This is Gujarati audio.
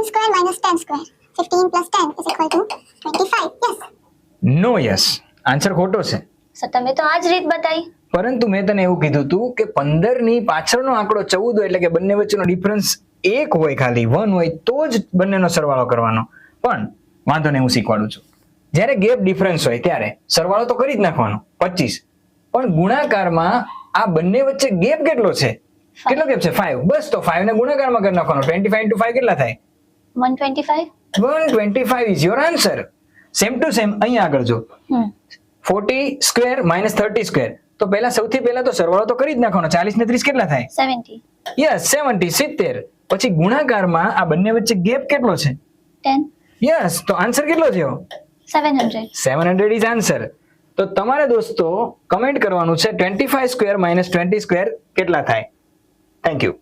15 square minus 10 square. 15 plus 10 is equal to 25. Yes. No yes, answer ખોટો છે. સર તમે તો આ જ રીત બતાવી. પરંતુ મેં તને એવું કીધું હતું કે 15 ની પાછળનો આંકડો 14 હોય એટલે કે બંને વચ્ચેનો ડિફરન્સ 1 હોય, ખાલી 1 હોય તો જ બંનેનો સરવાળો કરવાનો. પણ વાંધો નહીં, હું શીખવાડું છું. જ્યારે ગેપ ડિફરન્સ હોય ત્યારે સરવાળો તો કરી જ નાખવાનો 25, પણ ગુણાકારમાં આ બંને વચ્ચે ગેપ કેટલો છે? કેટલો ગેપ છે? 5. બસ તો 5 ને ગુણાકારમાં કરી નાખવાનો. 25 into 5 કેટલા થાય? 125. 125 is your answer. Same to same અહીંયા આગળ જો 40 સ્ક્વેર માઇનસ 30 સ્ક્વેર, તો સૌથી પહેલા તો સરવાળો તો કરી જ નાખવાનો. 40 ને 30 કેટલા થાય? 70. યસ, 70, 70. પછી ગુણાકારમાં આ બંને વચ્ચે ગેપ કેટલો છે? 10. યસ, તો આન્સર કેટલો થયો? 700. 700 ઇઝ આન્સર. તો તમારે દોસ્તો કમેન્ટ કરવાનું છે 25 સ્ક્વેર માઇનસ 20 સ્ક્વેર કેટલા થાય. Thank you.